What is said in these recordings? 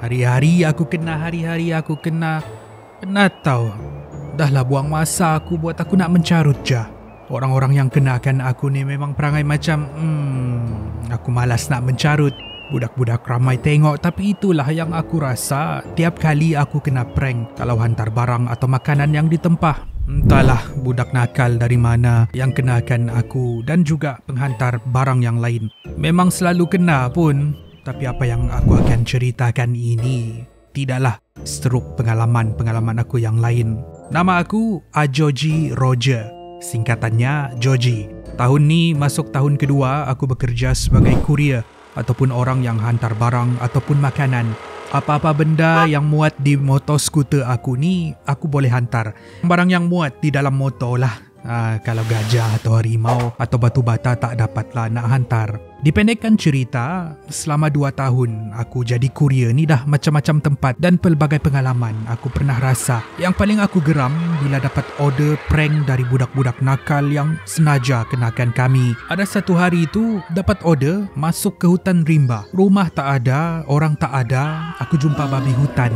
Hari-hari aku kena. Penat tau. Dahlah buang masa aku buat aku nak mencarut je. Orang-orang yang kenakan aku ni memang perangai macam aku malas nak mencarut. Budak-budak ramai tengok, tapi itulah yang aku rasa tiap kali aku kena prank kalau hantar barang atau makanan yang ditempah. Entahlah budak nakal dari mana yang kenakan aku dan juga penghantar barang yang lain. Memang selalu kena pun, tapi apa yang aku akan ceritakan ini tidaklah seteruk pengalaman aku yang lain. Nama aku Ajoji Roger, singkatannya Joji. Tahun ni masuk tahun kedua aku bekerja sebagai kurier ataupun orang yang hantar barang ataupun makanan. Apa-apa benda yang muat di motor skuter aku ni, aku boleh hantar. Barang yang muat di dalam motor lah. Kalau gajah atau harimau atau batu bata tak dapatlah nak hantar. Dipendekkan cerita, selama 2 tahun aku jadi kurier ni dah macam-macam tempat dan pelbagai pengalaman aku pernah rasa. Yang paling aku geram bila dapat order prank dari budak-budak nakal yang senaja kenakan kami. Ada satu hari itu dapat order masuk ke hutan rimba. Rumah tak ada, orang tak ada, aku jumpa babi hutan.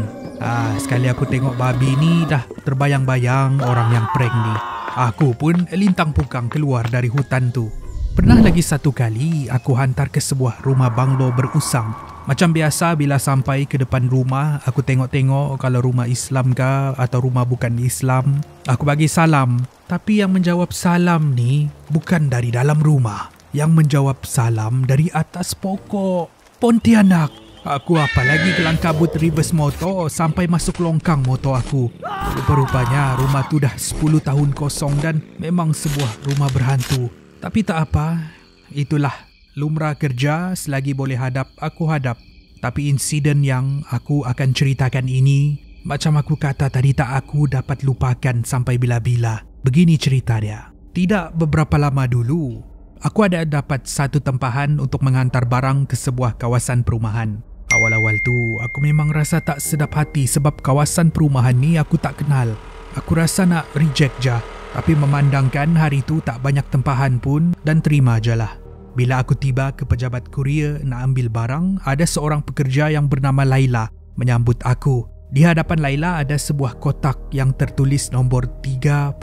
Sekali aku tengok babi ni dah terbayang-bayang orang yang prank ni. Aku pun lintang pukang keluar dari hutan tu. Pernah lagi satu kali aku hantar ke sebuah rumah banglo berusang. Macam biasa bila sampai ke depan rumah, aku tengok-tengok kalau rumah Islam ke atau rumah bukan Islam. Aku bagi salam. Tapi yang menjawab salam ni bukan dari dalam rumah. Yang menjawab salam dari atas pokok. Pontianak. Aku apalagi kelang kabut reverse motor sampai masuk longkang motor aku. Rupa-rupanya rumah tu dah 10 tahun kosong dan memang sebuah rumah berhantu. Tapi tak apa, itulah lumrah kerja, selagi boleh hadap, aku hadap. Tapi insiden yang aku akan ceritakan ini, macam aku kata tadi, tak aku dapat lupakan sampai bila-bila. Begini cerita dia. Tidak beberapa lama dulu, aku ada dapat satu tempahan untuk menghantar barang ke sebuah kawasan perumahan. Awal-awal tu, aku memang rasa tak sedap hati sebab kawasan perumahan ni aku tak kenal. Aku rasa nak reject je. Tapi memandangkan hari tu tak banyak tempahan pun dan terima je lah. Bila aku tiba ke pejabat kurier nak ambil barang, ada seorang pekerja yang bernama Laila menyambut aku. Di hadapan Laila ada sebuah kotak yang tertulis nombor 31.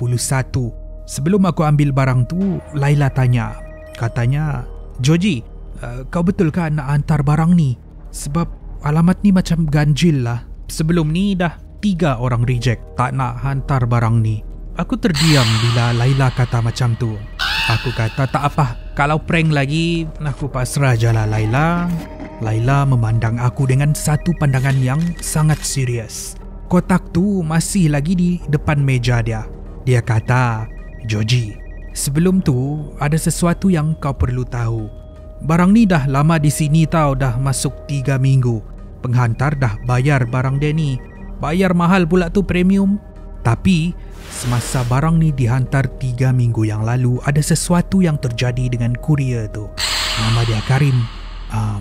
Sebelum aku ambil barang tu, Laila tanya. Katanya, "Joji, kau betul ke nak hantar barang ni? Sebab alamat ni macam ganjil lah. Sebelum ni dah 3 orang reject tak nak hantar barang ni." Aku terdiam bila Laila kata macam tu. Aku kata tak apa, kalau prank lagi aku pasrah je lah Laila. Laila memandang aku dengan satu pandangan yang sangat serius. Kotak tu masih lagi di depan meja dia. Dia kata, "Joji, sebelum tu ada sesuatu yang kau perlu tahu. Barang ni dah lama di sini tau, dah masuk 3 minggu. Penghantar dah bayar barang dia ni. Bayar mahal pula tu, premium. Tapi semasa barang ni dihantar 3 minggu yang lalu, ada sesuatu yang terjadi dengan kurier tu. Nama dia Karim.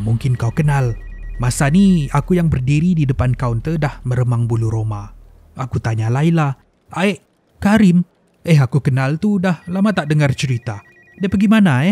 Mungkin kau kenal. Masa ni aku yang berdiri di depan kaunter dah meremang bulu roma." Aku tanya Laila, Karim? Aku kenal tu, dah lama tak dengar cerita. Dia pergi mana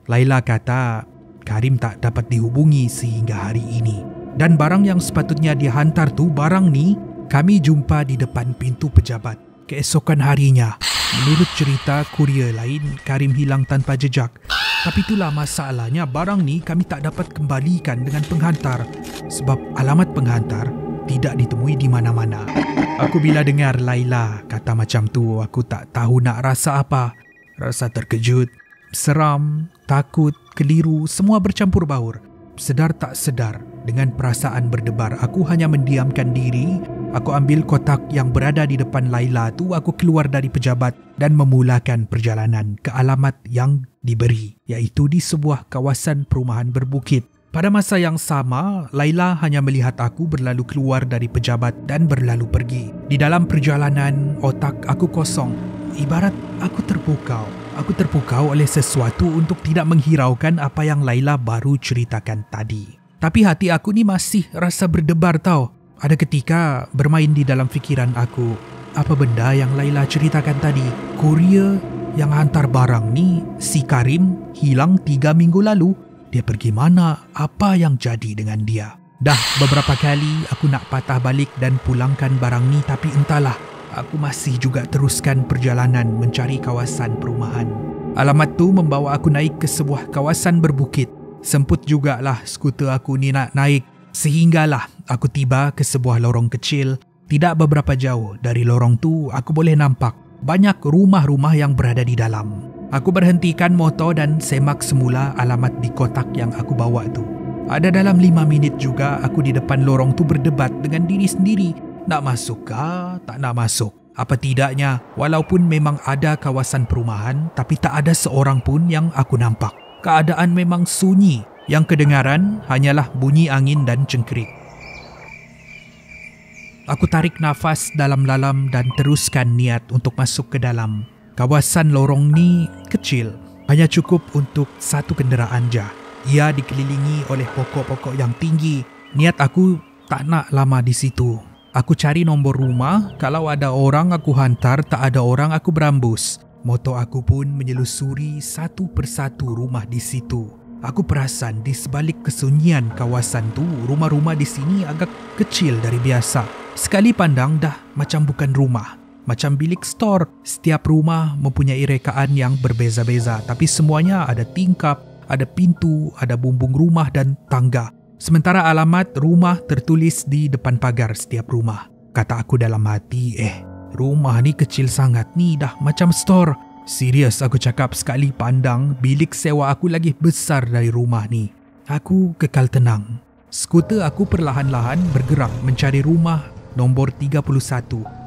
Laila kata, Karim tak dapat dihubungi sehingga hari ini. Dan barang yang sepatutnya dia hantar tu, barang ni kami jumpa di depan pintu pejabat. Keesokan harinya, menurut cerita kurier lain, Karim hilang tanpa jejak. Tapi itulah masalahnya, barang ni kami tak dapat kembalikan dengan penghantar sebab alamat penghantar tidak ditemui di mana-mana. Aku bila dengar Laila kata macam tu, aku tak tahu nak rasa apa. Rasa terkejut, seram, takut, keliru, semua bercampur baur. Sedar tak sedar, dengan perasaan berdebar, aku hanya mendiamkan diri. Aku ambil kotak yang berada di depan Laila tu, aku keluar dari pejabat dan memulakan perjalanan ke alamat yang diberi, iaitu di sebuah kawasan perumahan berbukit. Pada masa yang sama, Laila hanya melihat aku berlalu keluar dari pejabat dan berlalu pergi. Di dalam perjalanan, otak aku kosong. Ibarat aku terpukau. Aku terpukau oleh sesuatu untuk tidak menghiraukan apa yang Laila baru ceritakan tadi. Tapi hati aku ni masih rasa berdebar tau. Ada ketika bermain di dalam fikiran aku, apa benda yang Laila ceritakan tadi? Kurier yang hantar barang ni, si Karim, hilang 3 minggu lalu. Dia pergi mana? Apa yang jadi dengan dia? Dah beberapa kali aku nak patah balik dan pulangkan barang ni, tapi entahlah, aku masih juga teruskan perjalanan mencari kawasan perumahan. Alamat tu membawa aku naik ke sebuah kawasan berbukit. Semput jugalah skuter aku ni nak naik, sehinggalah aku tiba ke sebuah lorong kecil. Tidak beberapa jauh dari lorong tu, aku boleh nampak banyak rumah-rumah yang berada di dalam. Aku berhentikan motor dan semak semula alamat di kotak yang aku bawa tu. Ada dalam 5 minit juga aku di depan lorong tu berdebat dengan diri sendiri. Nak masuk kah? Tak nak masuk? Apa tidaknya, walaupun memang ada kawasan perumahan, tapi tak ada seorang pun yang aku nampak. Keadaan memang sunyi. Yang kedengaran hanyalah bunyi angin dan cengkerik. Aku tarik nafas dalam-dalam dan teruskan niat untuk masuk ke dalam. Kawasan lorong ni kecil, hanya cukup untuk satu kenderaan je. Ia dikelilingi oleh pokok-pokok yang tinggi. Niat aku tak nak lama di situ. Aku cari nombor rumah, kalau ada orang aku hantar, tak ada orang aku berambus. Motor aku pun menyelusuri satu persatu rumah di situ. Aku perasan di sebalik kesunyian kawasan tu, rumah-rumah di sini agak kecil dari biasa. Sekali pandang dah macam bukan rumah, macam bilik store. Setiap rumah mempunyai rekaan yang berbeza-beza, tapi semuanya ada tingkap, ada pintu, ada bumbung rumah dan tangga. Sementara alamat rumah tertulis di depan pagar setiap rumah. Kata aku dalam hati, rumah ni kecil sangat ni, dah macam store. Serius aku cakap, sekali pandang bilik sewa aku lagi besar dari rumah ni. Aku kekal tenang. Skuter aku perlahan-lahan bergerak mencari rumah nombor 31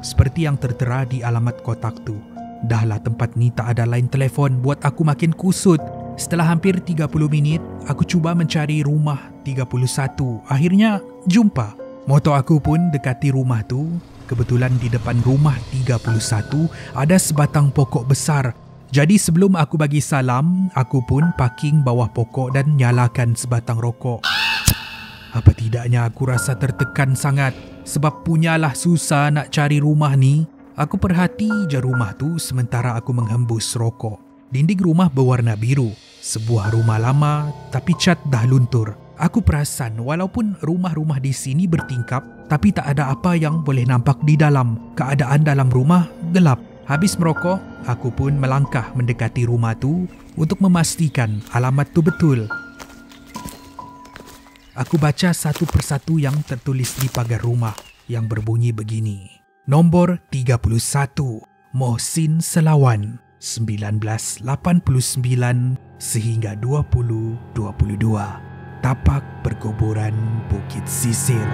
seperti yang tertera di alamat kotak tu. Dahlah tempat ni tak ada line telefon, buat aku makin kusut. Setelah hampir 30 minit, aku cuba mencari rumah 31. Akhirnya jumpa. Motor aku pun dekati rumah tu. Kebetulan di depan rumah 31 ada sebatang pokok besar. Jadi sebelum aku bagi salam, aku pun parking bawah pokok dan nyalakan sebatang rokok. Apa tidaknya aku rasa tertekan sangat sebab punyalah susah nak cari rumah ni. Aku perhati je rumah tu sementara aku menghembus rokok. Dinding rumah berwarna biru. Sebuah rumah lama tapi cat dah luntur. Aku perasan walaupun rumah-rumah di sini bertingkap, tapi tak ada apa yang boleh nampak di dalam. Keadaan dalam rumah gelap. Habis merokok, aku pun melangkah mendekati rumah tu untuk memastikan alamat tu betul. Aku baca satu persatu yang tertulis di pagar rumah yang berbunyi begini. Nombor 31, Mohsin Selawan, 1989 sehingga 2022. Tapak perkuburan Bukit Sisir.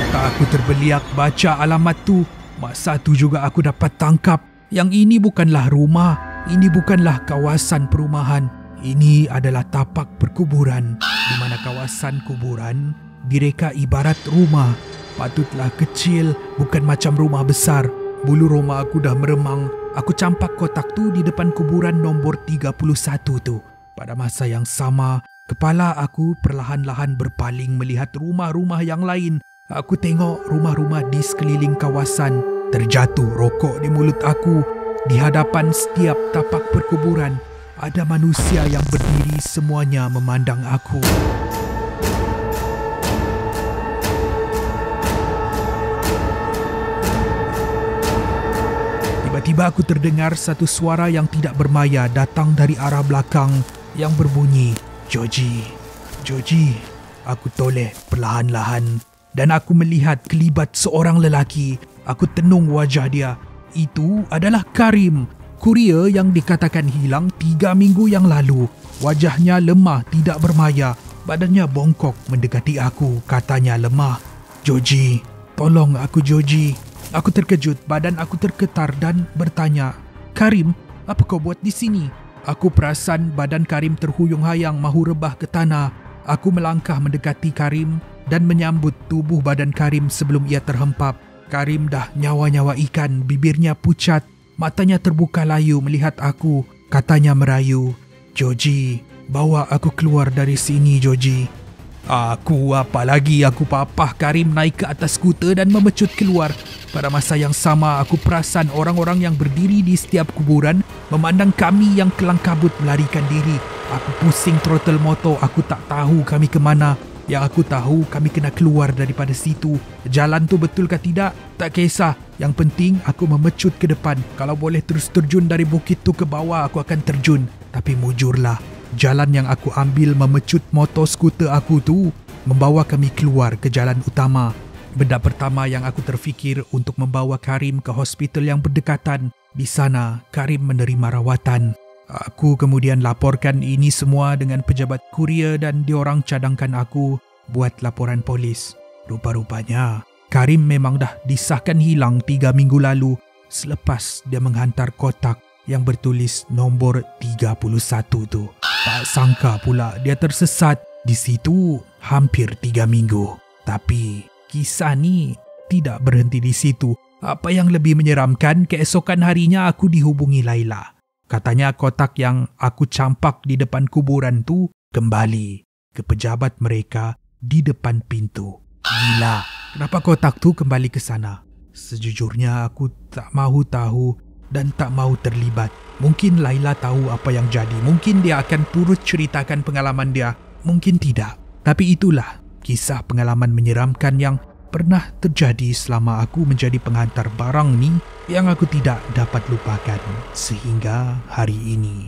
Tak aku terbeliak baca alamat tu. Masa tu juga aku dapat tangkap yang ini bukanlah rumah, ini bukanlah kawasan perumahan. Ini adalah tapak perkuburan di mana kawasan kuburan direka ibarat rumah. Patutlah kecil, bukan macam rumah besar. Bulu roma aku dah meremang. Aku campak kotak tu di depan kuburan nombor 31 tu. Pada masa yang sama, kepala aku perlahan-lahan berpaling melihat rumah-rumah yang lain. Aku tengok rumah-rumah di sekeliling kawasan. Terjatuh rokok di mulut aku. Di hadapan setiap tapak perkuburan, ada manusia yang berdiri semuanya memandang aku. Tiba-tiba aku terdengar satu suara yang tidak bermaya datang dari arah belakang yang berbunyi, "Joji, Joji." Aku toleh perlahan-lahan dan aku melihat kelibat seorang lelaki. Aku tenung wajah dia. Itu adalah Karim, kurier yang dikatakan hilang 3 minggu yang lalu. Wajahnya lemah, tidak bermaya. Badannya bongkok mendekati aku. Katanya lemah, "Joji, tolong aku Joji." Aku terkejut, badan aku tergetar dan bertanya, "Karim, apa kau buat di sini?" Aku perasan badan Karim terhuyung-hayang mahu rebah ke tanah. Aku melangkah mendekati Karim dan menyambut tubuh badan Karim sebelum ia terhempap. Karim dah nyawa-nyawa ikan, bibirnya pucat, matanya terbuka layu melihat aku. Katanya merayu, "Joji, bawa aku keluar dari sini, Joji." Aku apalagi, aku papah Karim naik ke atas skuter dan memecut keluar. Pada masa yang sama, aku perasan orang-orang yang berdiri di setiap kuburan memandang kami yang kelang kabut melarikan diri. Aku pusing throttle motor, aku tak tahu kami ke mana. Yang aku tahu kami kena keluar daripada situ. Jalan tu betul ke tidak? Tak kisah. Yang penting aku memecut ke depan. Kalau boleh terus terjun dari bukit tu ke bawah, aku akan terjun. Tapi mujurlah, jalan yang aku ambil memecut motor skuter aku tu membawa kami keluar ke jalan utama. Benda pertama yang aku terfikir untuk membawa Karim ke hospital yang berdekatan. Di sana, Karim menerima rawatan. Aku kemudian laporkan ini semua dengan pejabat kurier dan diorang cadangkan aku buat laporan polis. Rupa-rupanya, Karim memang dah disahkan hilang 3 minggu lalu selepas dia menghantar kotak yang bertulis nombor 31 tu. Tak sangka pula dia tersesat di situ hampir 3 minggu. Tapi kisah ni tidak berhenti di situ. Apa yang lebih menyeramkan, keesokan harinya aku dihubungi Laila. Katanya kotak yang aku campak di depan kuburan tu kembali ke pejabat mereka di depan pintu. Gila, kenapa kotak tu kembali ke sana? Sejujurnya aku tak mahu tahu dan tak mahu terlibat. Mungkin Laila tahu apa yang jadi. Mungkin dia akan turut ceritakan pengalaman dia. Mungkin tidak. Tapi itulah kisah pengalaman menyeramkan yang pernah terjadi selama aku menjadi penghantar barang ni yang aku tidak dapat lupakan sehingga hari ini.